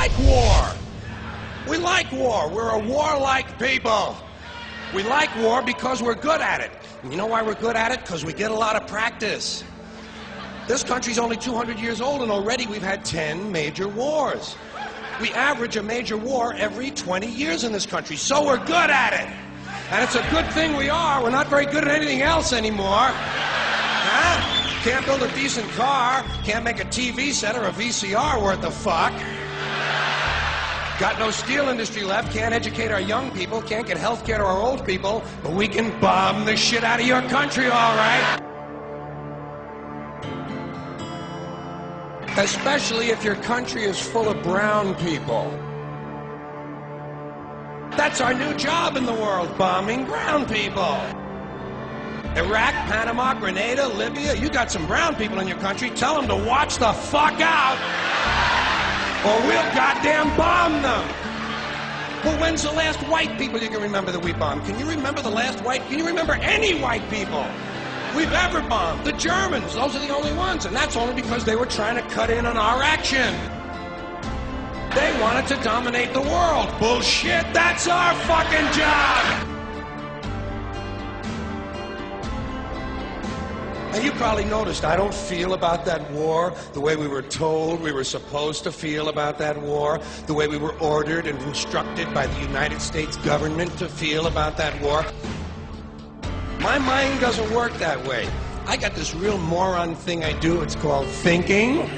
like war. We like war. We're a warlike people. We like war because we're good at it. And you know why we're good at it? Because we get a lot of practice. This country's only 200 years old, and already we've had 10 major wars. We average a major war every 20 years in this country, so we're good at it. And it's a good thing we are. We're not very good at anything else anymore. Huh? Can't build a decent car, can't make a TV set or a VCR worth a fuck. Got no steel industry left, can't educate our young people, can't get health care to our old people, but we can bomb the shit out of your country, all right? Especially if your country is full of brown people. That's our new job in the world, bombing brown people. Iraq, Panama, Grenada, Libya, you got some brown people in your country, tell them to watch the fuck out, or we'll goddamn bomb them. Well, when's the last white people you can remember that we bombed? Can you remember the last white? Can you remember any white people we've ever bombed? The Germans, those are the only ones, and that's only because they were trying to cut in on our action. They wanted to dominate the world. Bullshit, that's our fucking job! And you probably noticed I don't feel about that war the way we were told we were supposed to feel about that war, the way we were ordered and instructed by the United States government to feel about that war. My mind doesn't work that way. I got this real moron thing I do, it's called thinking.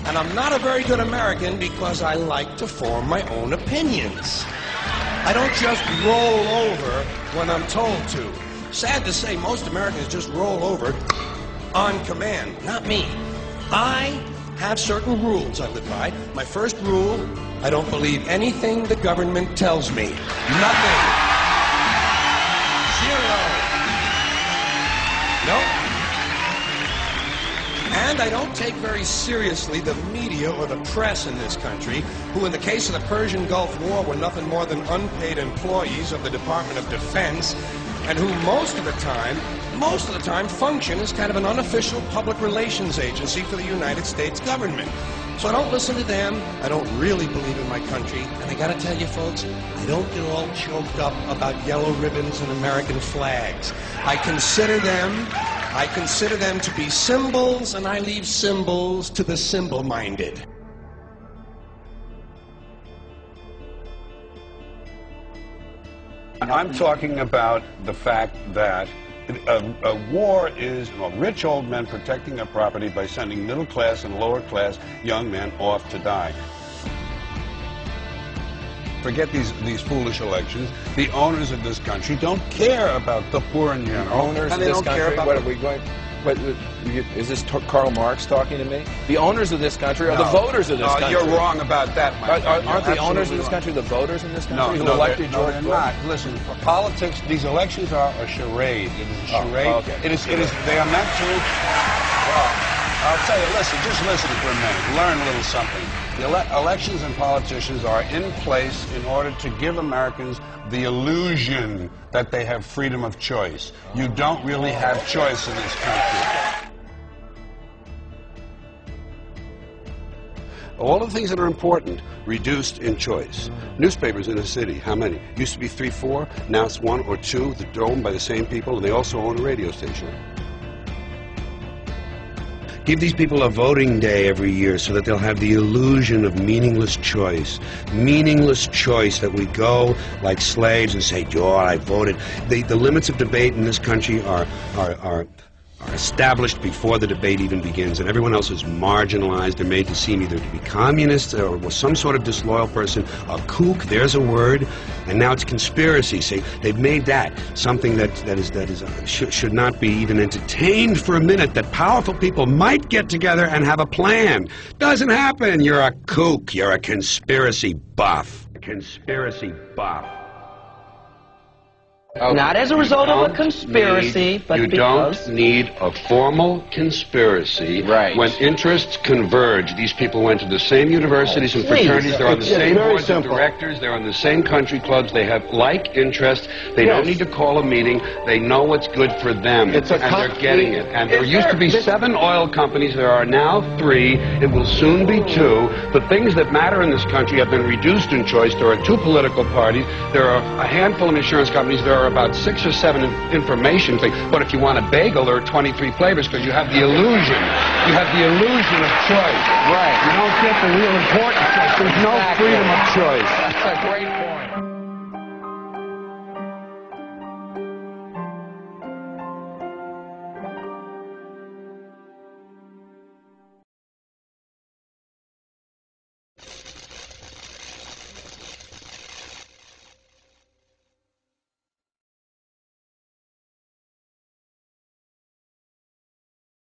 And I'm not a very good American because I like to form my own opinions. I don't just roll over when I'm told to. Sad to say, most Americans just roll over on command. Not me. I have certain rules I live by. My first rule, I don't believe anything the government tells me. Nothing. Zero. Nope. And I don't take very seriously the media or the press in this country, who in the case of the Persian Gulf War were nothing more than unpaid employees of the Department of Defense, and who most of the time function as kind of an unofficial public relations agency for the United States government. So I don't listen to them, I don't really believe in my country, and I gotta tell you folks, I don't get all choked up about yellow ribbons and American flags. I consider them to be symbols, and I leave symbols to the symbol-minded. I'm talking about the fact that a war is rich old men protecting their property by sending middle-class and lower-class young men off to die. Forget these foolish elections. The owners of this country don't care about the poor in general. Owners of this country, what are we going... What, is this Karl Marx talking to me? The owners of this country are the voters of this country. You're wrong about that, my friend. Aren't the owners of this country the voters in this country who elected George Bush? No, they're not. Listen, for politics, these elections are a charade. It is a charade. Oh, okay. It is, they are meant to... Well, I'll tell you, just listen for a minute. Learn a little something. The elections and politicians are in place in order to give Americans the illusion that they have freedom of choice. You don't really have choice in this country. All of the things that are important, reduced in choice. Newspapers in a city, how many? Used to be 3, 4, now it's 1 or 2 that are owned by the same people, and they also own a radio station. Give these people a voting day every year so that they'll have the illusion of meaningless choice. Meaningless choice that we go like slaves and say, "Oh, I voted." The limits of debate in this country are established before the debate even begins, and everyone else is marginalized. They're made to seem either to be communists or some sort of disloyal person. A kook, there's a word, and now it's conspiracy. See, they've made that something that should not be even entertained for a minute. That powerful people might get together and have a plan. Doesn't happen. You're a kook. You're a conspiracy buff. A conspiracy buff. Not as a result of a conspiracy, but because... You don't need a formal conspiracy. Right. When interests converge, these people went to the same universities and fraternities, they're on the same boards of directors, they're on the same country clubs, they have like interests, they don't need to call a meeting, they know what's good for them, and they're getting it. And there used to be 7 oil companies, there are now 3, it will soon be 2. The things that matter in this country have been reduced in choice. There are 2 political parties, there are a handful of insurance companies, there are about 6 or 7 information things. But if you want a bagel, there are 23 flavors because you have the illusion. You have the illusion of choice. Right. You don't get the real important choice. There's no freedom of choice. That's a great point.